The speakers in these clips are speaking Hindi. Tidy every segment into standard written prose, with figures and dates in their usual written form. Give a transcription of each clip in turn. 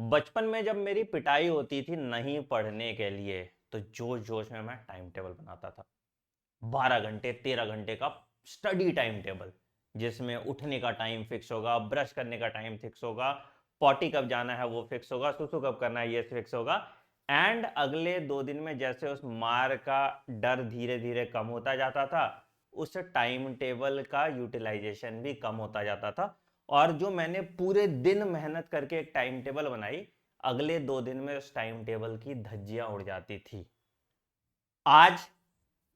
बचपन में जब मेरी पिटाई होती थी नहीं पढ़ने के लिए, तो जोश जोश में मैं टाइम टेबल बनाता था। 12 घंटे 13 घंटे का स्टडी टाइम टेबल, जिसमें उठने का टाइम फिक्स होगा, ब्रश करने का टाइम फिक्स होगा, पॉटी कब जाना है वो फिक्स होगा, सुसु कब करना है ये फिक्स होगा। एंड अगले 2 दिन में जैसे उस मार का डर धीरे धीरे कम होता जाता था, उस टाइम टेबल का यूटिलाइजेशन भी कम होता जाता था। और जो मैंने पूरे दिन मेहनत करके एक टाइम टेबल बनाई, अगले 2 दिन में उस टाइम टेबल की धज्जियां उड़ जाती थी। आज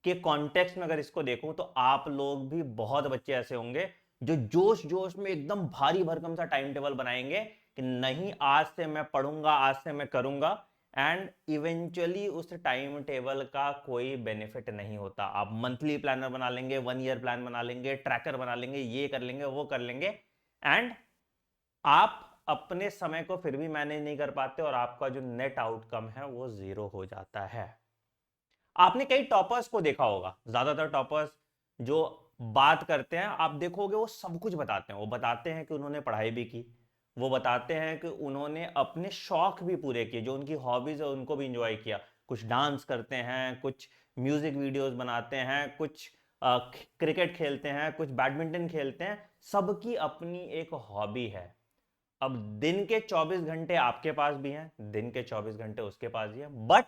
के कॉन्टेक्स्ट में अगर इसको देखूं तो आप लोग भी बहुत बच्चे ऐसे होंगे जो जोश जोश में एकदम भारी भरकम सा टाइम टेबल बनाएंगे कि नहीं आज से मैं पढ़ूंगा, आज से मैं करूंगा। एंड इवेंचुअली उस टाइम टेबल का कोई बेनिफिट नहीं होता। आप मंथली प्लानर बना लेंगे, 1 ईयर प्लान बना लेंगे, ट्रैकर बना लेंगे, ये कर लेंगे वो कर लेंगे, एंड आप अपने समय को फिर भी मैनेज नहीं कर पाते और आपका जो नेट आउटकम है वो जीरो हो जाता है। आपने कई टॉपर्स को देखा होगा, ज्यादातर टॉपर्स जो बात करते हैं आप देखोगे वो सब कुछ बताते हैं। वो बताते हैं कि उन्होंने पढ़ाई भी की, वो बताते हैं कि उन्होंने अपने शौक भी पूरे किए, जो उनकी हॉबीज है उनको भी इंजॉय किया। कुछ डांस करते हैं, कुछ म्यूजिक वीडियोस बनाते हैं, कुछ क्रिकेट खेलते हैं, कुछ बैडमिंटन खेलते हैं। सबकी अपनी एक हॉबी है। अब दिन के 24 घंटे आपके पास भी हैं, दिन के 24 घंटे उसके पास भी हैं, बट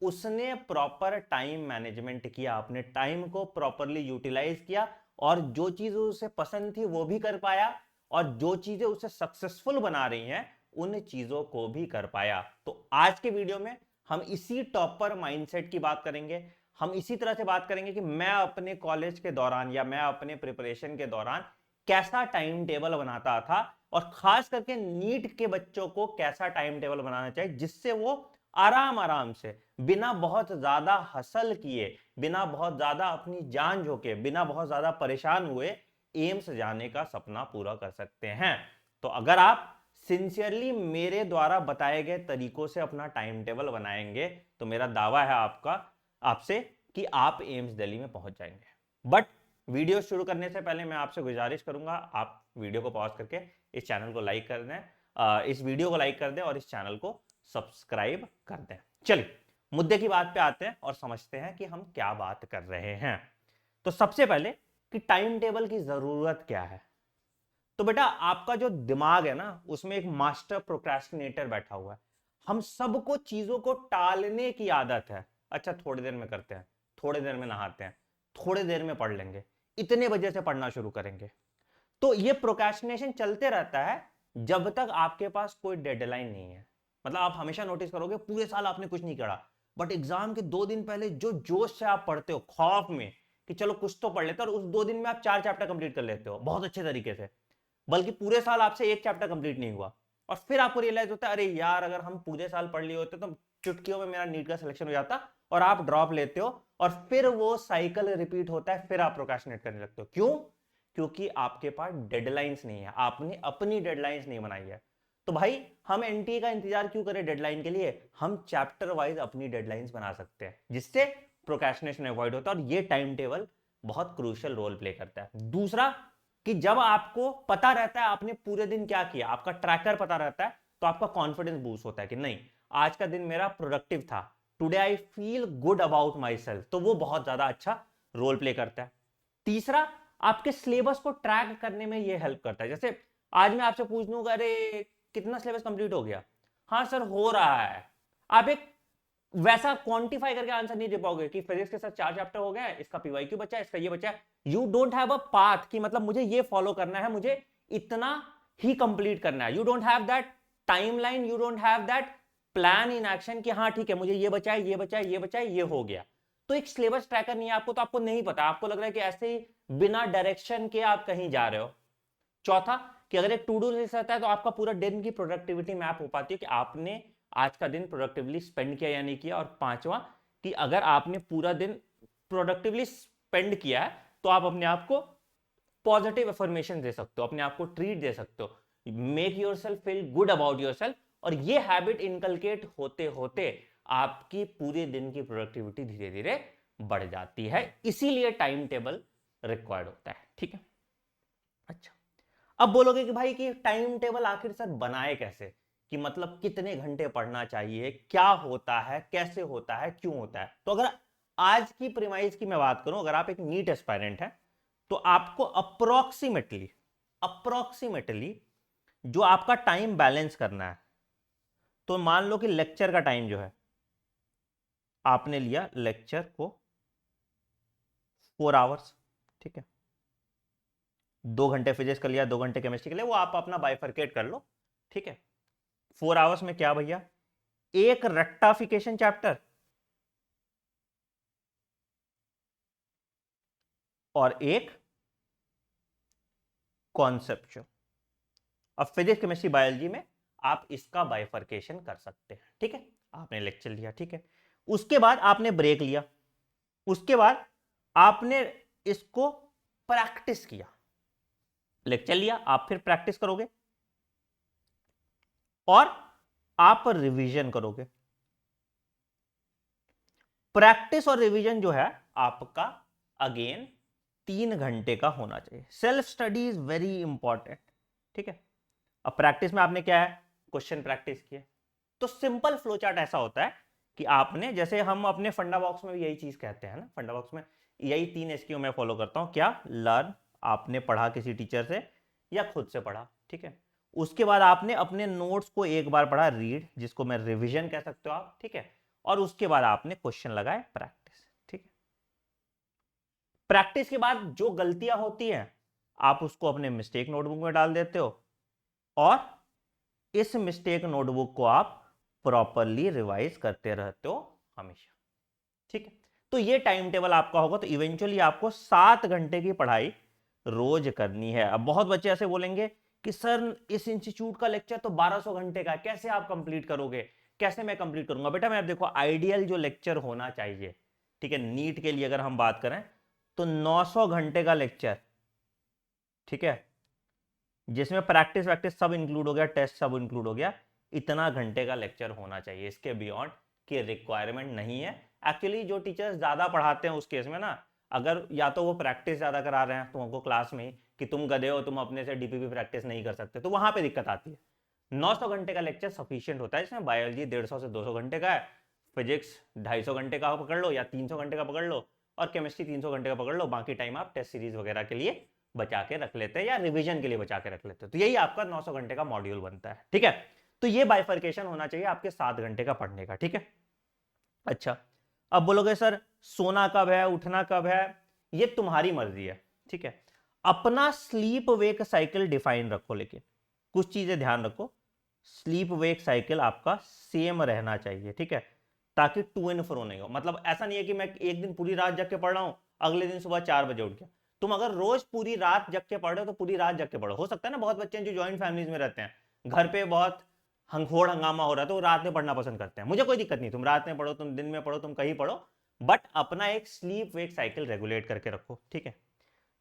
उसने प्रॉपर टाइम मैनेजमेंट किया, अपने टाइम को प्रॉपरली यूटिलाइज किया, और जो चीजें उसे पसंद थी वो भी कर पाया, और जो चीजें उसे सक्सेसफुल बना रही हैं उन चीजों को भी कर पाया। तो आज के वीडियो में हम इसी टॉपर माइंडसेट की बात करेंगे। हम इसी तरह से बात करेंगे कि मैं अपने कॉलेज के दौरान या मैं अपने प्रिपरेशन के दौरान कैसा टाइम टेबल बनाता था, और खास करके नीट के बच्चों को कैसा टाइम टेबल बनाना चाहिए जिससे वो आराम आराम से, बिना बहुत ज्यादा हसल किए, बिना बहुत ज्यादा अपनी जान झोंके, बिना बहुत ज्यादा परेशान हुए एम्स जाने का सपना पूरा कर सकते हैं। तो अगर आप सिंसियरली मेरे द्वारा बताए गए तरीकों से अपना टाइम टेबल बनाएंगे तो मेरा दावा है आपका आपसे कि आप एम्स दिल्ली में पहुंच जाएंगे। बट वीडियो शुरू करने से पहले मैं आपसे गुजारिश करूंगा, आप वीडियो को पॉज करके इस चैनल को लाइक कर दें, इस वीडियो को लाइक कर दें और इस चैनल को सब्सक्राइब कर दें। चलिए मुद्दे की बात पे आते हैं और समझते हैं कि हम क्या बात कर रहे हैं। तो सबसे पहले कि टाइम टेबल की जरूरत क्या है। तो बेटा आपका जो दिमाग है ना उसमें एक मास्टर प्रोक्रेस्टिनेटर बैठा हुआ है। हम सबको चीजों को टालने की आदत है। अच्छा थोड़ी देर में करते हैं, थोड़ी देर में नहाते हैं, थोड़ी देर में पढ़ लेंगे, इतने बजे से पढ़ना शुरू करेंगे। तो ये प्रोक्रेस्टिनेशन चलते रहता है जब तक आपके पास कोई डेडलाइन नहीं है। मतलब आप हमेशा नोटिस करोगे पूरे साल आपने कुछ नहीं करा, बट एग्जाम के 2 दिन पहले जो जोश से आप पढ़ते हो खौफ में कि चलो कुछ तो पढ़ लेते हो, और उस 2 दिन में आप 4 चैप्टर कंप्लीट कर लेते हो बहुत अच्छे तरीके से, बल्कि पूरे साल आपसे एक चैप्टर कंप्लीट नहीं हुआ। और फिर आपको रियलाइज होता है अरे यार अगर हम पूरे साल पढ़ लिए होते तो चुटकियों में मेरा नीट का सिलेक्शन हो जाता, और आप ड्रॉप लेते हो, और फिर वो साइकिल रिपीट होता है, फिर आप प्रोक्रेस्टिनेट करने लगते हो। क्यों? क्योंकि आपके पास डेडलाइंस नहीं है, आपने अपनी डेडलाइंस नहीं बनाई है। तो भाई हम एनटीए का इंतजार क्यों करें डेडलाइन के लिए, हम चैप्टर वाइज अपनी डेडलाइंस बना सकते हैं जिससे प्रोक्रेस्टिनेशन अवॉइड होता है। और ये टाइम टेबल बहुत क्रूशियल रोल प्ले करता है। दूसरा कि जब आपको पता रहता है आपने पूरे दिन क्या किया, आपका ट्रैकर पता रहता है, तो आपका कॉन्फिडेंस बूस्ट होता है कि नहीं आज का दिन मेरा प्रोडक्टिव था, today I feel good about my self. तो वो बहुत ज्यादा अच्छा रोल प्ले करता है। तीसरा, आपके सिलेबस को ट्रैक करने में ये हेल्प करता है। जैसे आज मैं आपसे पूछ लूंगा अरे कितना सिलेबस कंप्लीट हो गया, हाँ सर हो रहा है, आप एक वैसा क्वांटिफाई करके आंसर नहीं दे पाओगे कि फिजिक्स के साथ 4 चैप्टर हो गया, इसका पीवाईक्यू बचा है, इसका ये बचा है। You don't have a path कि मतलब मुझे ये फॉलो करना है, मुझे इतना ही कंप्लीट करना है। You don't have that timeline, you don't have that plan in action कि हाँ ठीक है मुझे ये बचा है, ये बचा है, ये बचा है, ये हो गया। तो एक सिलेबस ट्रैकर नहीं है आपको, तो आपको नहीं पता, आपको लग रहा है कि ऐसे ही बिना डायरेक्शन के आप कहीं जा रहे हो। चौथा कि अगर एक टू डू लिस्ट रहता है तो आपका पूरा दिन की प्रोडक्टिविटी मैप हो पाती है कि आपने आज का दिन प्रोडक्टिवली स्पेंड किया या नहीं किया। और पांचवा कि अगर आपने पूरा दिन प्रोडक्टिवली स्पेंड किया है तो आप अपने आप को पॉजिटिव अफर्मेशन दे सकते हो, अपने आप को ट्रीट दे सकते हो, make your self feel good about your self. और ये हैबिट इनकलकेट होते होते आपकी पूरे दिन की प्रोडक्टिविटी धीरे धीरे बढ़ जाती है। इसीलिए टाइम टेबल रिक्वायर्ड होता है। ठीक है। अच्छा अब बोलोगे कि भाई कि टाइम टेबल आखिर सर बनाए कैसे, कि मतलब कितने घंटे पढ़ना चाहिए, क्या होता है, कैसे होता है, क्यों होता है। तो अगर आज की प्रीमाइज की मैं बात करूं, अगर आप एक नीट एस्पायरेंट हैं तो आपको अप्रोक्सीमेटली जो आपका टाइम बैलेंस करना है, तो मान लो कि लेक्चर का टाइम जो है आपने लिया लेक्चर को 4 आवर्स, ठीक है, 2 घंटे फिजिक्स का लिया, 2 घंटे केमिस्ट्री के लिए, वो आप अपना बाइफरकेट कर लो, ठीक है। 4 आवर्स में क्या भैया, एक रट्टाफिकेशन चैप्टर और एक कॉन्सेप्चुअल। अब फिजिक्स केमिस्ट्री बायोलॉजी में आप इसका बाइफरकेशन कर सकते हैं, ठीक है। आपने लेक्चर लिया, ठीक है, उसके बाद आपने ब्रेक लिया, उसके बाद आपने इसको प्रैक्टिस किया। लेक्चर लिया, आप फिर प्रैक्टिस करोगे और आप रिवीजन करोगे। प्रैक्टिस और रिवीजन जो है आपका अगेन 3 घंटे का होना चाहिए। Self study is very important, ठीक है। अब प्रैक्टिस में आपने क्या है, क्वेश्चन प्रैक्टिस किए। तो सिंपल फ्लो चार्ट ऐसा होता है कि आपने, जैसे हम अपने फंडा बॉक्स में भी यही चीज कहते हैं ना, फंडा बॉक्स में यही 3 एसक्यू मैं फॉलो करता हूं। क्या, लर्न, आपने पढ़ा किसी टीचर से या खुद से पढ़ा, ठीक है। उसके बाद आपने अपने नोट्स को एक बार पढ़ा, रीड, जिसको मैं रिवीजन कह सकते हो आप, ठीक है। और उसके बाद आपने क्वेश्चन लगाए, प्रैक्टिस, ठीक है। प्रैक्टिस के बाद जो गलतियां होती हैं आप उसको अपने मिस्टेक नोटबुक में डाल देते हो और इस मिस्टेक नोटबुक को आप प्रॉपरली रिवाइज करते रहते हो हमेशा, ठीक है। तो ये टाइम टेबल आपका होगा, तो इवेंचुअली आपको 7 घंटे की पढ़ाई रोज करनी है। अब बहुत बच्चे ऐसे बोलेंगे कि सर इस इंस्टीट्यूट का लेक्चर तो 1200 घंटे का है, कैसे आप कंप्लीट करोगे, कैसे मैं कंप्लीट करूंगा। बेटा मैं देखो, आइडियल जो लेक्चर होना चाहिए, ठीक है, नीट के लिए अगर हम बात करें तो 900 घंटे का लेक्चर, ठीक है, जिसमें प्रैक्टिस वैक्टिस सब इंक्लूड हो गया, टेस्ट सब इंक्लूड हो गया, इतना घंटे का लेक्चर होना चाहिए। इसके बियॉन्ड की रिक्वायरमेंट नहीं है। एक्चुअली जो टीचर्स ज्यादा पढ़ाते हैं उस केस में ना, अगर या तो वो प्रैक्टिस ज्यादा करा रहे हैं तुमको क्लास में कि तुम गधे हो, तुम अपने से डीपीपी प्रैक्टिस नहीं कर सकते, तो वहां पे दिक्कत आती है। 900 घंटे का लेक्चर सफिशियंट होता है, इसमें बायोलॉजी 150 से 200 घंटे का है, फिजिक्स 250 घंटे का पकड़ लो या 300 घंटे का पकड़ लो, और केमिस्ट्री 300 घंटे का पकड़ लो। बाकी टाइम आप टेस्ट सीरीज वगैरह के लिए बचा के रख लेते हैं या रिवीजन के लिए बचा के रख लेते हैं। तो यही आपका 900 घंटे का मॉड्यूल बनता है, ठीक है। तो ये बाइफर्केशन होना चाहिए आपके 7 घंटे का पढ़ने का, ठीक है। अच्छा, अब बोलोगे सर सोना कब है, उठना कब है, ये तुम्हारी मर्जी है, ठीक है। अपना स्लीप वेक साइकिल डिफाइन रखो, लेकिन कुछ चीजें ध्यान रखो। स्लीप वेक साइकिल आपका सेम रहना चाहिए, ठीक है, ताकि टू एंड फ्रो नहीं हो। मतलब ऐसा नहीं है कि मैं एक दिन पूरी रात जग के पढ़ रहा हूं, अगले दिन सुबह 4 बजे उठ गया। तुम अगर रोज पूरी रात जग के पढ़ रहे हो तो पूरी रात जग के पढ़ो। हो सकता है ना, बहुत बच्चे हैं जो ज्वाइंट फैमिलीज में रहते हैं, घर पे बहुत हंगफोड़ हंगामा हो रहा है तो वो रात में पढ़ना पसंद करते हैं। मुझे कोई दिक्कत नहीं, तुम रात में पढ़ो, तुम दिन में पढ़ो, तुम कहीं पढ़ो, बट अपना एक स्लीप वेक साइकिल रेगुलेट करके रखो, ठीक है।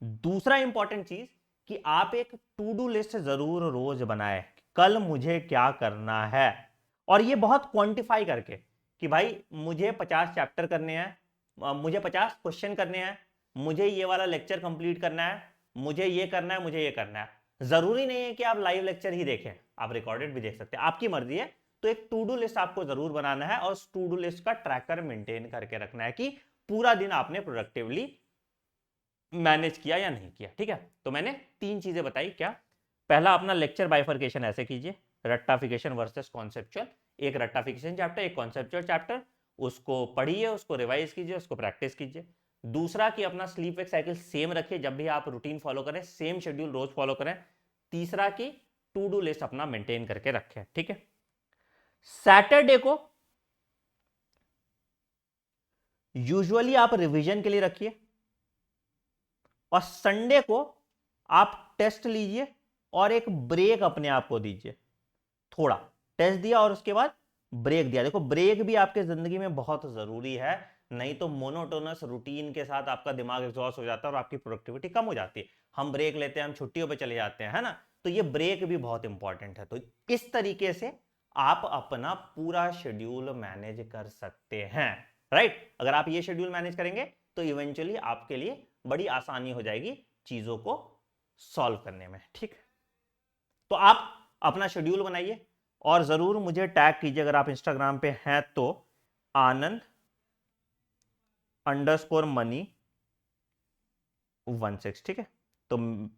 दूसरा इंपॉर्टेंट चीज कि आप एक टू डू लिस्ट जरूर रोज बनाए, कल मुझे क्या करना है, और ये बहुत क्वांटिफाई करके कि भाई मुझे 50 चैप्टर करने हैं, मुझे 50 क्वेश्चन करने हैं, मुझे ये वाला लेक्चर कंप्लीट करना है, मुझे ये करना है, मुझे ये करना है। जरूरी नहीं है कि आप लाइव लेक्चर ही देखें, आप रिकॉर्डेड भी देख सकते हैं, आपकी मर्जी है। तो एक टू डू लिस्ट आपको जरूर बनाना है और टू डू लिस्ट का ट्रैकर मेंटेन करके रखना है कि पूरा दिन आपने प्रोडक्टिवली मैनेज किया या नहीं किया, ठीक है। तो मैंने 3 चीजें बताई। क्या, पहला अपना लेक्चर बाइफर्केशन ऐसे कीजिए, रट्टाफिकेशन वर्सेस कॉन्सेप्चुअल, एक रट्टाफिकेशन चैप्टर, एक कॉन्सेप्चुअल चैप्टर, उसको पढ़िए, उसको रिवाइज कीजिए, उसको प्रैक्टिस कीजिए। दूसरा कि अपना स्लीप वेक साइकिल सेम रखिए, जब भी आप रूटीन फॉलो करें सेम शेड्यूल रोज फॉलो करें। तीसरा कि टू डू लिस्ट अपना मेंटेन करके रखें, ठीक है। सैटरडे को यूजुअली आप रिवीजन के लिए रखिए और संडे को आप टेस्ट लीजिए और एक ब्रेक अपने आप को दीजिए। थोड़ा टेस्ट दिया और उसके बाद ब्रेक दिया। देखो ब्रेक भी आपके जिंदगी में बहुत जरूरी है, नहीं तो मोनोटोनस रूटीन के साथ आपका दिमाग एग्जॉस्ट हो जाता है और आपकी प्रोडक्टिविटी कम हो जाती है। हम ब्रेक लेते हैं, हम छुट्टियों पे चले जाते हैं, है ना, तो ये ब्रेक भी बहुत इंपॉर्टेंट है। तो इस तरीके से आप अपना पूरा शेड्यूल मैनेज कर सकते हैं, राइट। अगर आप ये शेड्यूल मैनेज करेंगे तो इवेंचुअली आपके लिए बड़ी आसानी हो जाएगी चीजों को सॉल्व करने में, ठीक। तो आप अपना शेड्यूल बनाइए और जरूर मुझे टैग कीजिए अगर आप इंस्टाग्राम पे हैं तो, आनंद_money16, ठीक है। तो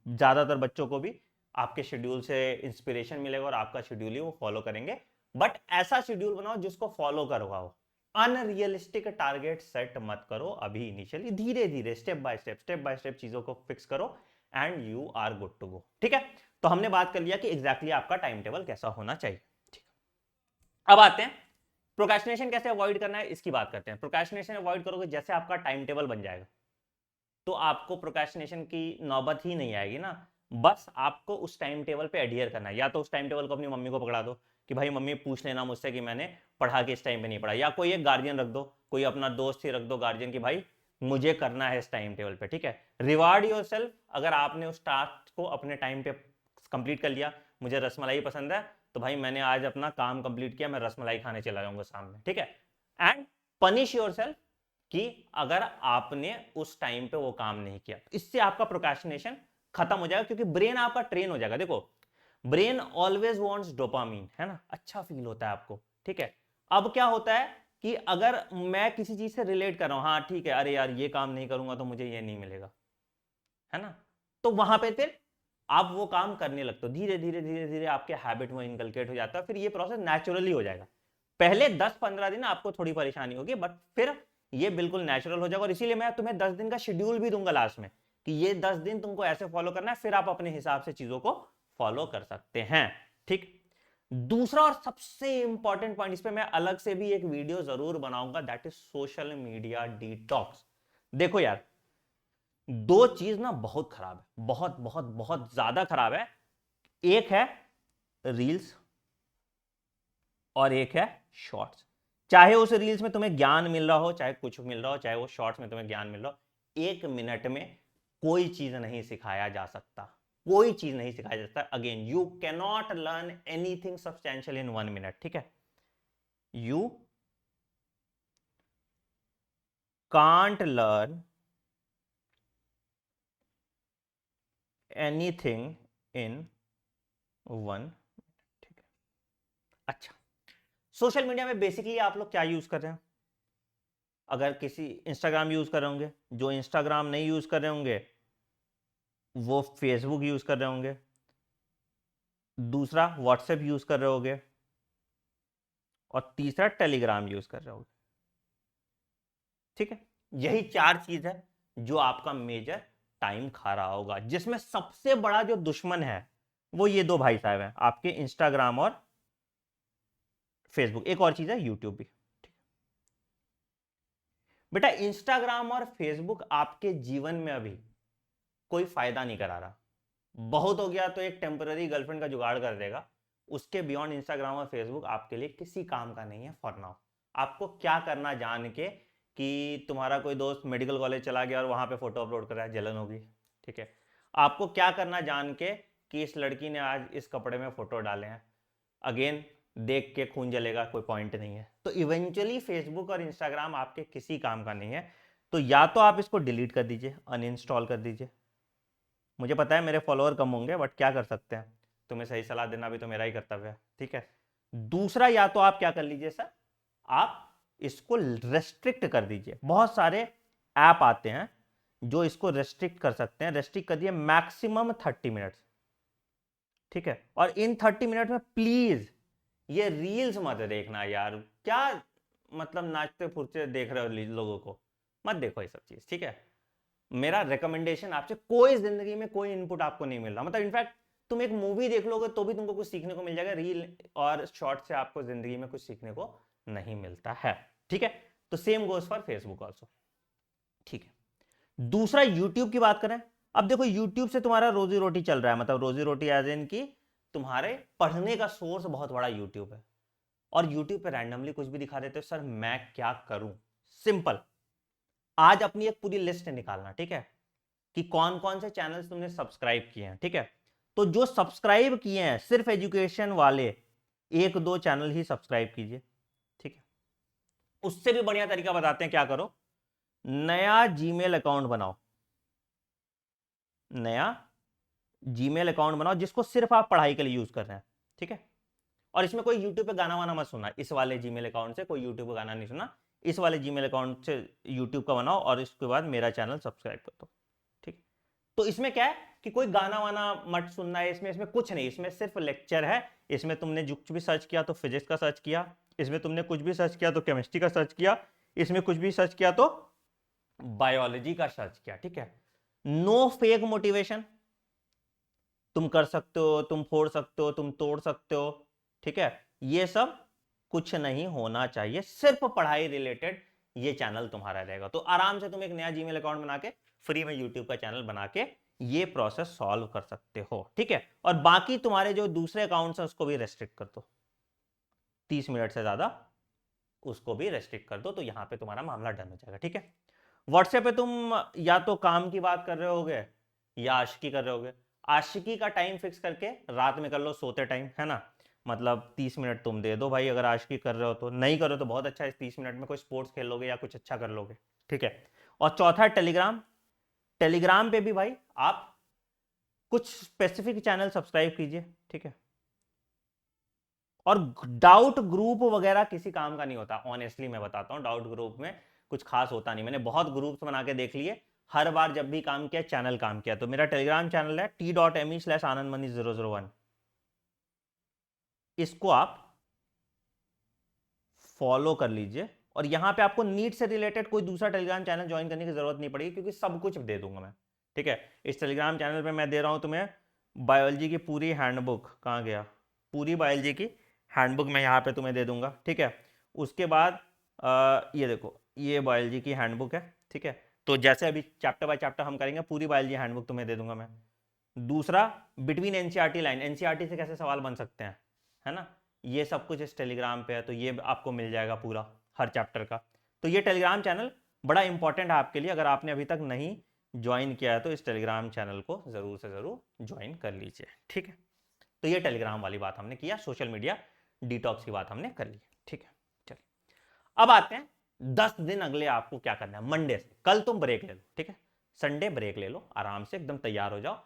ज्यादातर बच्चों को भी आपके शेड्यूल से इंस्पिरेशन मिलेगा और आपका शेड्यूल ही वो फॉलो करेंगे। बट ऐसा शेड्यूल बनाओ जिसको फॉलो करवाओ। अनरियलिस्टिक टारगेट सेट मत करो अभी इनिशियली, धीरे धीरे स्टेप बाय स्टेप चीजों को फिक्स करो and you are good to go, ठीक है। तो हमने बात कर लिया कि एग्जैक्टली आपका टाइम टेबल कैसा होना चाहिए, ठीक। अब आते हैं प्रोक्रेस्टिनेशन कैसे अवॉइड करना है, इसकी बात करते हैं। प्रोक्रेस्टिनेशन अवॉइड करोगे जैसे आपका टाइम टेबल बन जाएगा तो आपको प्रोक्रेस्टिनेशन की नौबत ही नहीं आएगी ना। बस आपको उस टाइम टेबल पे एडहियर करना है। या तो उस टाइम टेबल को अपनी मम्मी को पकड़ा दो कि भाई मम्मी पूछ लेना मुझसे कि मैंने पढ़ा के इस टाइम पे नहीं पढ़ा, या कोई एक गार्जियन रख दो, कोई अपना दोस्त ही रख दो गार्जियन की भाई मुझे करना है इस टाइम टेबल पे, ठीक है। रिवार्ड योरसेल्फ, अगर आपने उस टास्क को अपने टाइम पे कंप्लीट कर लिया, मुझे रसमलाई पसंद है तो भाई मैंने आज अपना काम कंप्लीट किया, मैं रसमलाई खाने चला जाऊंगा सामने, ठीक है। एंड पनिश योरसेल्फ कि अगर आपने उस टाइम पे वो काम नहीं किया, इससे आपका प्रोक्रेस्टिनेशन खत्म हो जाएगा, क्योंकि ब्रेन आपका ट्रेन हो जाएगा। देखो ब्रेन ऑलवेज वांट्स डोपामीन, है ना, अच्छा फील होता है आपको, ठीक है। अब क्या होता है कि अगर मैं किसी चीज से रिलेट कर रहा हूं, हाँ ठीक है, अरे यार ये काम नहीं करूंगा तो मुझे ये नहीं मिलेगा, है ना, तो वहां पे फिर आप वो काम करने लगते हो, धीरे धीरे धीरे धीरे आपके हैबिट में इनकलकेट हो जाता है, फिर ये प्रोसेस नेचुरली हो जाएगा। पहले 10-15 दिन आपको थोड़ी परेशानी होगी, बट फिर ये बिल्कुल नेचुरल हो जाएगा। और इसीलिए मैं तुम्हें 10 दिन का शेड्यूल भी दूंगा लास्ट में कि ये 10 दिन तुमको ऐसे फॉलो करना है, फिर आप अपने हिसाब से चीजों को फॉलो कर सकते हैं, ठीक। दूसरा और सबसे इंपॉर्टेंट पॉइंट, इस पे मैं अलग से भी एक वीडियो जरूर बनाऊंगा, that is social media detox. देखो यार, दो चीज ना बहुत खराब है, बहुत बहुत बहुत ज्यादा खराब है। एक है रील्स और एक है शॉर्ट्स। चाहे उस रील्स में तुम्हें ज्ञान मिल रहा हो, चाहे कुछ मिल रहा हो, चाहे वो शॉर्ट्स में तुम्हें ज्ञान मिल रहा हो, 1 मिनट में कोई चीज नहीं सिखाया जा सकता, कोई चीज नहीं सिखाया जा सकता। Again, you can not learn anything substantial in 1 minute, ठीक है। You can't learn anything in 1, ठीक है। अच्छा, सोशल मीडिया में बेसिकली आप लोग क्या यूज कर रहे हैं? अगर किसी इंस्टाग्राम यूज कर रहे होंगे, जो इंस्टाग्राम नहीं यूज कर रहे होंगे वो फेसबुक यूज कर रहे होंगे, दूसरा व्हाट्सएप यूज कर रहे होंगे, और तीसरा टेलीग्राम यूज कर रहे होंगे, ठीक है। यही 4 चीज है जो आपका मेजर टाइम खा रहा होगा, जिसमें सबसे बड़ा जो दुश्मन है वो ये दो भाई साहब हैं आपके, इंस्टाग्राम और फेसबुक। एक और चीज है यूट्यूब भी। बेटा इंस्टाग्राम और फेसबुक आपके जीवन में अभी कोई फायदा नहीं करा रहा, बहुत हो गया तो एक टेम्पररी गर्लफ्रेंड का जुगाड़ कर देगा, उसके बियॉन्ड इंस्टाग्राम और फेसबुक आपके लिए किसी काम का नहीं है फॉर नाउ। आपको क्या करना जान के कि तुम्हारा कोई दोस्त मेडिकल कॉलेज चला गया और वहां पे फोटो अपलोड कर रहा है, जलन होगी, ठीक है। आपको क्या करना जान के कि इस लड़की ने आज इस कपड़े में फोटो डाले हैं, अगेन देख के खून जलेगा, कोई पॉइंट नहीं है। तो इवेंचुअली फेसबुक और इंस्टाग्राम आपके किसी काम का नहीं है, तो या तो आप इसको डिलीट कर दीजिए, अनइंस्टॉल कर दीजिए। मुझे पता है मेरे फॉलोअर कम होंगे, बट क्या कर सकते हैं, तुम्हें सही सलाह देना भी तो मेरा ही कर्तव्य है, ठीक है। दूसरा, या तो आप क्या कर लीजिए सर, आप इसको रेस्ट्रिक्ट कर दीजिए। बहुत सारे ऐप आते हैं जो इसको रेस्ट्रिक्ट कर सकते हैं, रेस्ट्रिक्ट कर दिए मैक्सिमम 30 मिनट्स, ठीक है। और इन 30 मिनट में प्लीज ये रील्स मत देखना यार, क्या मतलब नाचते फुरते देख रहे हो लोगों को, मत देखो ये सब चीज, ठीक है। मेरा रिकमेंडेशन आपसे, कोई जिंदगी में कोई इनपुट आपको नहीं मिल रहा, मतलब इनफैक्ट तुम एक मूवी देख लोगे तो भी तुमको कुछ सीखने को मिल जाएगा, रील और शॉर्ट से आपको जिंदगी में कुछ सीखने को नहीं मिलता है, ठीक है। तो same goes for Facebook also, ठीक है। दूसरा, यूट्यूब की बात करें। अब देखो यूट्यूब से तुम्हारा रोजी रोटी चल रहा है, मतलब रोजी रोटी एज इन की तुम्हारे पढ़ने का सोर्स बहुत बड़ा यूट्यूब है, और यूट्यूब पे रैंडमली कुछ भी दिखा देते हो। सर मैं क्या करूं? सिंपल, आज अपनी एक पूरी लिस्ट निकालना, ठीक है, कि कौन कौन से चैनल्स तुमने सब्सक्राइब किए हैं, ठीक है। तो जो सब्सक्राइब किए हैं सिर्फ एजुकेशन वाले, 1-2 चैनल ही सब्सक्राइब कीजिए, ठीक है। उससे भी बढ़िया तरीका बताते हैं, क्या करो, नया जीमेल अकाउंट बनाओ, नया जीमेल अकाउंट बनाओ जिसको सिर्फ आप पढ़ाई के लिए यूज कर रहे हैं, ठीक है। और इसमें कोई यूट्यूब पे गाना वाना मत सुनना, इस वाले जीमेल अकाउंट से कोई यूट्यूब पे गाना नहीं सुना, इस वाले जीमेल अकाउंट से यूट्यूब का बनाओ और इसके बाद मेरा चैनल सब्सक्राइब कर दो, ठीक। तो इसमें क्या है कि कोई गाना वाना मत सुनना है, इसमें कुछ नहीं, इसमें सिर्फ लेक्चर है। इसमें तुमने कुछ भी सर्च किया तो फिजिक्स का सर्च किया, इसमें तुमने कुछ भी सर्च किया तो केमिस्ट्री का सर्च किया, इसमें कुछ भी सर्च किया तो बायोलॉजी का सर्च किया, ठीक है। नो फेक मोटिवेशन, तुम कर सकते हो, तुम फोड़ सकते हो, तुम तोड़ सकते हो, ठीक है, ये सब कुछ नहीं होना चाहिए, सिर्फ पढ़ाई रिलेटेड ये चैनल तुम्हारा रहेगा। तो आराम से तुम एक नया जीमेल अकाउंट बना के फ्री में यूट्यूब का चैनल बना के ये प्रोसेस सॉल्व कर सकते हो, ठीक है। और बाकी तुम्हारे जो दूसरे अकाउंट्स हैं उसको भी रेस्ट्रिक्ट कर दो, 30 मिनट से ज्यादा उसको भी रेस्ट्रिक्ट कर दो, तो यहां पे तुम्हारा मामला डन हो जाएगा, ठीक है। व्हाट्सएप पे तुम या तो काम की बात कर रहे होगे या आशिकी कर रहे होगे, आशिकी का टाइम फिक्स करके रात में कर लो सोते टाइम, है ना, मतलब 30 मिनट तुम दे दो भाई, अगर आशिकी कर रहे हो तो, नहीं करो तो बहुत अच्छा, इस 30 मिनट में कोई स्पोर्ट्स खेल लोगे या कुछ अच्छा कर लोगे, ठीक है। और चौथा टेलीग्राम, टेलीग्राम पे भी भाई आप कुछ स्पेसिफिक चैनल सब्सक्राइब कीजिए, ठीक है। और डाउट ग्रुप वगैरह किसी काम का नहीं होता, ऑनेस्टली मैं बताता हूं, डाउट ग्रुप में कुछ खास होता नहीं, मैंने बहुत ग्रुप्स बना के देख लिए, हर बार जब भी काम किया चैनल काम किया। तो मेरा टेलीग्राम चैनल है t.me/anandmani001, इसको आप फॉलो कर लीजिए। और यहां पे आपको नीट से रिलेटेड कोई दूसरा टेलीग्राम चैनल ज्वाइन करने की जरूरत नहीं पड़ेगी, क्योंकि सब कुछ दे दूंगा मैं, ठीक है। इस टेलीग्राम चैनल पे मैं दे रहा हूं तुम्हें बायोलॉजी की पूरी हैंडबुक, कहाँ गया, पूरी बायोलॉजी की हैंडबुक मैं यहाँ पे तुम्हें दे दूंगा, ठीक है। उसके बाद ये देखो, ये बायोलॉजी की हैंडबुक है, ठीक है। तो जैसे अभी चैप्टर बाय चैप्टर हम करेंगे, पूरी बायोलॉजी हैंडबुक तुम्हें दे दूंगा मैं। दूसरा, बिटवीन एनसीईआरटी लाइन, एनसीईआरटी से कैसे सवाल बन सकते हैं, है ना, ये सब कुछ इस टेलीग्राम पे है, तो ये आपको मिल जाएगा पूरा हर चैप्टर का। तो ये टेलीग्राम चैनल बड़ा इंपॉर्टेंट है आपके लिए, अगर आपने अभी तक नहीं ज्वाइन किया है तो इस टेलीग्राम चैनल को जरूर से जरूर ज्वाइन कर लीजिए, ठीक है। तो ये टेलीग्राम वाली बात हमने किया, सोशल मीडिया डिटॉक्स की बात हमने कर ली, ठीक है। चलिए अब आते हैं 10 दिन अगले आपको क्या करना है। मंडे से कल तुम ब्रेक ले लो, ठीक है, संडे ब्रेक ले लो, आराम से एकदम तैयार हो जाओ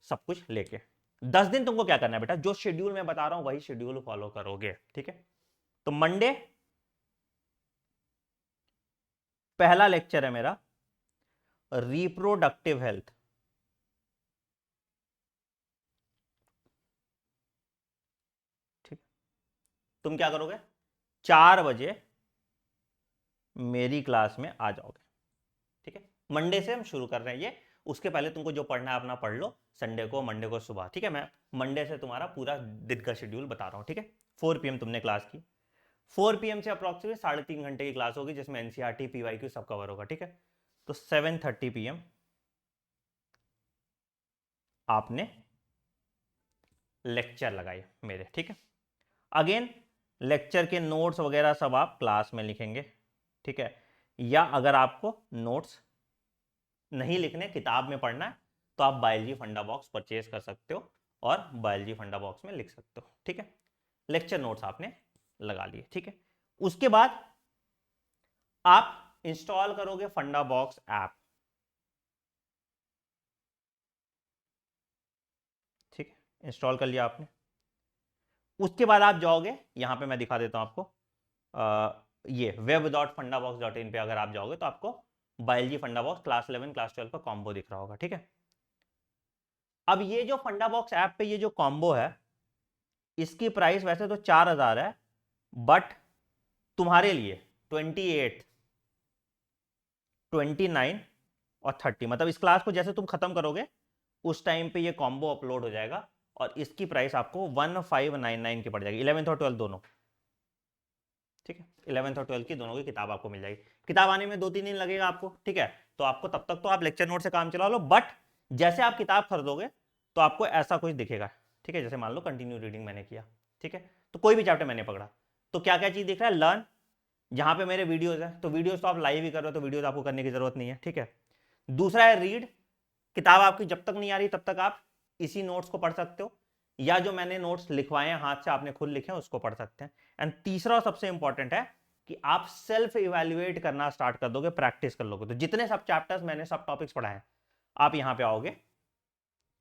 सब कुछ लेके। 10 दिन तुमको क्या करना है बेटा, जो शेड्यूल मैं बता रहा हूं वही शेड्यूल फॉलो करोगे, ठीक है। तो मंडे पहला लेक्चर है मेरा रिप्रोडक्टिव हेल्थ, ठीक। तुम क्या करोगे, 4 बजे मेरी क्लास में आ जाओगे, ठीक है। मंडे से हम शुरू कर रहे हैं ये, उसके पहले तुमको जो पढ़ना है अपना पढ़ लो, संडे को मंडे को सुबह, ठीक है। मैं मंडे से तुम्हारा पूरा दिन का शेड्यूल बता रहा हूं, ठीक है। 4 PM तुमने क्लास की, 4 PM से अप्रॉक्सीमेट 3.5 घंटे की क्लास होगी, जिसमें एनसीईआरटी पीवाईक्यू सब कवर होगा, ठीक है। तो 7:30 PM आपने लेक्चर लगाए मेरे, ठीक है। अगेन लेक्चर के नोट्स वगैरह सब आप क्लास में लिखेंगे, ठीक है। या अगर आपको नोट्स नहीं लिखने, किताब में पढ़ना है, तो आप बायोलॉजी फंडा बॉक्स परचेज कर सकते हो और बायोलॉजी फंडा बॉक्स में लिख सकते हो, ठीक है। लेक्चर नोट्स आपने लगा लिए, ठीक है। उसके बाद आप इंस्टॉल करोगे फंडा बॉक्स ऐप, ठीक है, इंस्टॉल कर लिया आपने। उसके बाद आप जाओगे, यहां पे मैं दिखा देता हूं आपको, ये web.fundabox.in पे अगर आप जाओगे तो आपको बायोलॉजी फंडा बॉक्स क्लास 11 क्लास 12 का कॉम्बो दिख रहा होगा, ठीक है। अब ये जो फंडा बॉक्स ऐप पे ये जो कॉम्बो है, इसकी प्राइस वैसे तो 4,000 है, बट तुम्हारे लिए 28, 29 और 30, मतलब इस क्लास को जैसे तुम खत्म करोगे उस टाइम पे ये कॉम्बो अपलोड हो जाएगा, और इसकी प्राइस आपको 1599 की पड़ जाएगी, 11th और 12th दोनों, ठीक है। 11th और 12th की दोनों की किताब आपको मिल जाएगी, किताब आने में 2-3 दिन लगेगा आपको, ठीक है। तो आपको तब तक तो आप लेक्चर नोट से काम चला लो, बट जैसे आप किताब खरीदोगे तो आपको ऐसा कुछ दिखेगा, ठीक है। जैसे मान लो कंटिन्यू रीडिंग मैंने किया, ठीक है, तो कोई भी चैप्टर मैंने पकड़ा, तो क्या क्या चीज दिख रहा है, लर्न, जहां पे मेरे वीडियोज है, तो वीडियोज तो आप लाइव ही कर रहे हो, तो वीडियोज आपको करने की जरूरत नहीं है, ठीक है। दूसरा है रीड, किताब आपकी जब तक नहीं आ रही तब तक आप इसी नोट्स को पढ़ सकते हो, या जो मैंने नोट्स लिखवाए हैं हाथ से आपने खुद लिखे हैं उसको पढ़ सकते हैं। एंड तीसरा सबसे इंपॉर्टेंट है कि आप सेल्फ इवैल्यूएट करना स्टार्ट कर दोगे, प्रैक्टिस कर लोगे। तो जितने सब चैप्टर्स मैंने सब टॉपिक्स पढ़ाए हैं, आप यहां पे आओगे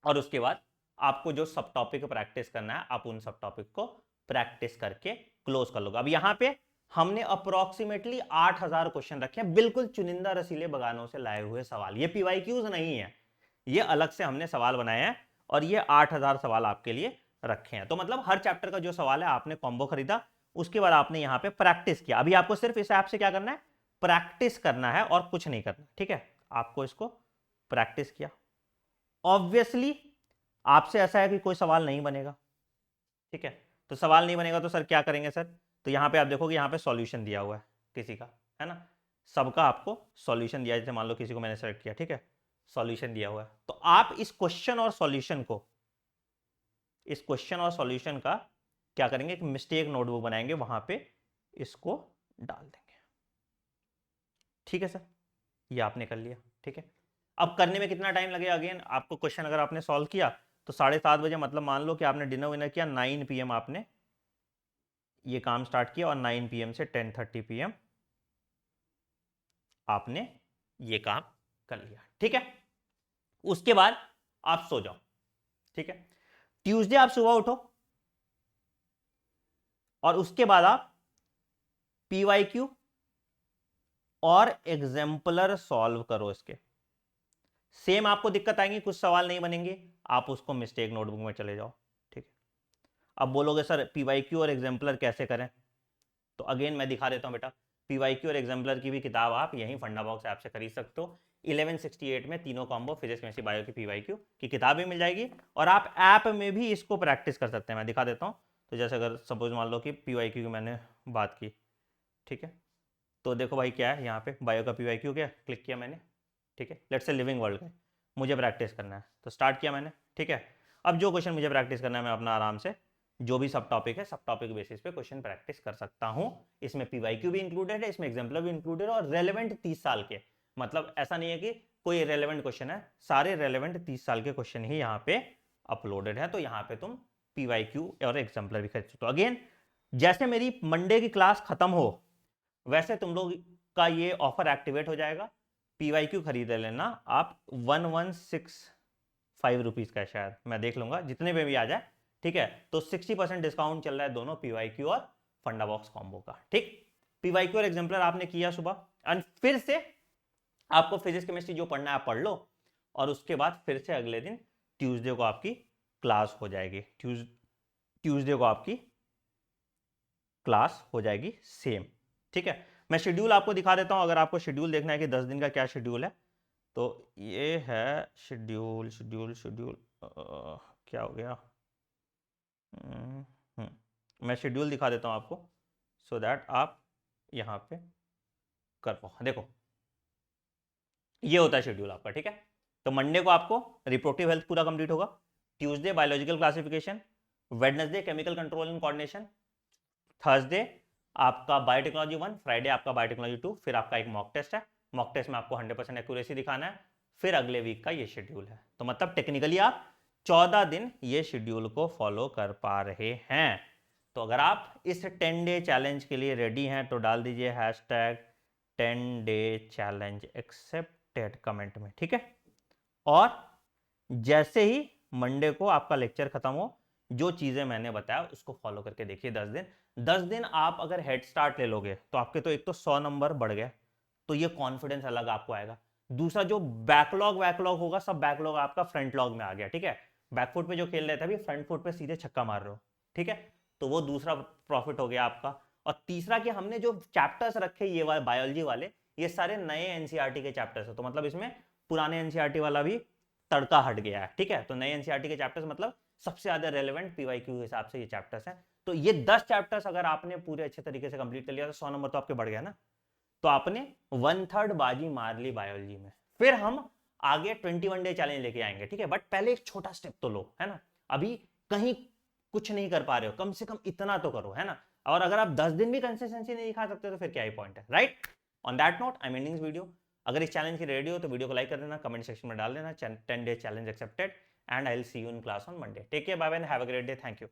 और उसके बाद आपको जो सब टॉपिक प्रैक्टिस करना है आप उन सब टॉपिक को प्रैक्टिस करके क्लोज कर लोगे। अब यहां पे हमने अप्रोक्सीमेटली 8000 क्वेश्चन रखे हैं, बिल्कुल चुनिंदा रसीले बगानों से लाए हुए सवाल। ये पीवाईक्यूज नहीं है, ये अलग से हमने सवाल बनाए हैं और ये 8000 सवाल आपके लिए रखे हैं। तो मतलब हर चैप्टर का जो सवाल है आपने कॉम्बो खरीदा, उसके बाद आपने यहां पे प्रैक्टिस किया। अभी आपको सिर्फ इस ऐप से क्या करना है, प्रैक्टिस करना है और कुछ नहीं करना, ठीक है। आपको इसको प्रैक्टिस किया, ऑब्वियसली आपसे ऐसा है कि कोई सवाल नहीं बनेगा, ठीक है। तो सवाल नहीं बनेगा तो सर क्या करेंगे सर, तो यहां पे आप देखोगे यहां पे सॉल्यूशन दिया हुआ है किसी का, है ना, सबका आपको सॉल्यूशन दिया है। जैसे मान लो किसी को मैंने सेलेक्ट किया, ठीक है, सॉल्यूशन दिया हुआ है। तो आप इस क्वेश्चन और सॉल्यूशन को, इस क्वेश्चन और सॉल्यूशन का क्या करेंगे, एक मिस्टेक नोटबुक बनाएंगे, वहां पे इसको डाल देंगे, ठीक है सर। ये आपने कर लिया, ठीक है। अब करने में कितना टाइम लगेगा, अगेन आपको क्वेश्चन अगर आपने सॉल्व किया तो 7:30 बजे, मतलब मान लो कि आपने डिनर विनर किया, 9 PM आपने ये काम स्टार्ट किया और 9 PM से 10:30 PM आपने ये काम कर लिया, ठीक है। उसके बाद आप सो जाओ, ठीक है। ट्यूसडे आप सुबह उठो और उसके बाद आप पीवाईक्यू और एग्जाम्पलर सॉल्व करो इसके। सेम आपको दिक्कत आएंगी, कुछ सवाल नहीं बनेंगे, आप उसको मिस्टेक नोटबुक में चले जाओ, ठीक है। अब बोलोगे सर पीवाईक्यू और एग्जाम्पलर कैसे करें, तो अगेन मैं दिखा देता हूं बेटा। पीवाईक्यू और एग्जाम्पलर की भी किताब आप यहीं फंडा बॉक्स ऐप से खरीद सकते हो। 1168 में तीनों कॉम्बो फिजिक्स केमिस्ट्री बायो की पीवाईक्यू की किताब भी मिल जाएगी और आप ऐप में भी इसको प्रैक्टिस कर सकते हैं। मैं दिखा देता हूं। तो जैसे अगर सपोज मान लो कि पीवाईक्यू की मैंने बात की, ठीक है, तो देखो भाई क्या है, यहाँ पे बायो का पीवाईक्यू क्या क्लिक किया मैंने, ठीक है। लेट्स से लिविंग वर्ल्ड का मुझे प्रैक्टिस करना है, तो स्टार्ट किया मैंने, ठीक है। अब जो क्वेश्चन मुझे प्रैक्टिस करना है, मैं अपना आराम से जो भी सब टॉपिक है, सब टॉपिक बेसिस पे क्वेश्चन प्रैक्टिस कर सकता हूं। इसमें पीवाईक्यू भी इंक्लूडेड है, इसमें एग्जाम्पलर भी इंक्लूडेड है और रेलेवेंट 30 साल के, मतलब ऐसा नहीं है कि कोई रेलेवेंट क्वेश्चन है, सारे रेलेवेंट 30 साल के क्वेश्चन ही यहाँ पे अपलोडेड है। तो यहाँ पे तुम पीवाईक्यू और एग्जाम्पलर भी खरीद सकते हो। अगेन जैसे मेरी मंडे की क्लास खत्म हो वैसे तुम लोग का ये ऑफर एक्टिवेट हो जाएगा। पीवाईक्यू खरीद लेना आप, 1165 रुपीज का है शायद, मैं देख लूंगा जितने पे भी आ जाए, ठीक है। तो 60% डिस्काउंट चल रहा है दोनों पीवाईक्यू और फंडा बॉक्स कॉम्बो का, ठीक। पीवाईक्यू और एग्जाम्पलर आपने किया सुबह, एंड फिर से आपको फिजिक्स केमिस्ट्री जो पढ़ना है आप पढ़ लो और उसके बाद फिर से अगले दिन ट्यूसडे को आपकी क्लास हो जाएगी, ट्यूसडे को आपकी क्लास हो जाएगी सेम, ठीक है। मैं शेड्यूल आपको दिखा देता हूं, अगर आपको शेड्यूल देखना है कि 10 दिन का क्या शेड्यूल है, तो ये है शेड्यूल शेड्यूल शेड्यूल क्या हो गया, मैं शेड्यूल दिखा देता हूं आपको सो दैट आप यहां पे कर पाओ। देखो ये होता है शेड्यूल आपका, ठीक है। तो मंडे को आपको रिप्रोडक्टिव हेल्थ पूरा कंप्लीट होगा, Tuesday biological classification, Wednesday chemical control and coordination, Thursday आपका बायोटेक्नोलॉजी 1, फ्राइडे आपका बायोटेक्नोलॉजी 2, फिर आपका एक मॉक टेस्ट है, मॉक टेस्ट में आपको 100% एक्यूरेसी दिखाना है, फिर अगले वीक का ये शेड्यूल है। तो मतलब टेक्निकली आप 14 दिन ये शेड्यूल को फॉलो कर पा रहे हैं। तो अगर आप इस 10 डे चैलेंज के लिए रेडी हैं तो डाल दीजिए #10 डे चैलेंज एक्सेप्टेड कमेंट में, ठीक है। और जैसे ही मंडे को आपका लेक्चर खत्म हो, जो चीजें मैंने बताया उसको फॉलो करके देखिए 10 दिन आप अगर हेड स्टार्ट ले लोगे तो आपके तो एक तो 100 नंबर बढ़ गए, तो ये कॉन्फिडेंस अलग आपको आएगा। दूसरा जो बैकलॉग होगा, सब बैकलॉग आपका फ्रंट लॉग में आ गया, ठीक है। बैकफुट पे जो खेल रहे थे अभी फ्रंट फुट पे सीधे छक्का मार रहे हो, ठीक है। तो वो दूसरा प्रॉफिट हो गया आपका। और तीसरा कि हमने जो चैप्टर्स रखे ये वाले बायोलॉजी वाले, ये सारे नए एनसीईआरटी के चैप्टर्स है, तो मतलब इसमें पुराने एनसीईआरटी वाला भी तड़का हट गया है, ठीक है। तो नए एनसीईआरटी के चैप्टर्स मतलब सबसे ज्यादा रेलेवेंट पीवाईक्यू के हिसाब से ये चैप्टर्स हैं। तो ये 10 चैप्टर्स अगर आपने पूरे अच्छे तरीके से कंप्लीट कर लिया तो 100 नंबर तो आपके बढ़ गया ना। तो आपने 1/3 बाजी मार ली बायोलॉजी में। फिर हम आगे 21 डे चैलेंज लेके आएंगे, ठीक है। बट पहले एक छोटा स्टेप तो लो, है ना। अभी कहीं कुछ नहीं कर पा रहे हो, कम से कम इतना तो करो, है ना। और अगर आप 10 दिन भी कंसिस्टेंसी नहीं दिखा सकते तो फिर क्या ही पॉइंट है, right. On that note I am ending this video. अगर इस चैलेंज की रेडी हो तो वीडियो को लाइक कर देना, कमेंट सेक्शन में डाल देना 10 day challenge accepted, and I will see you in class on Monday. Take care, bye bye, have a great day, thank you.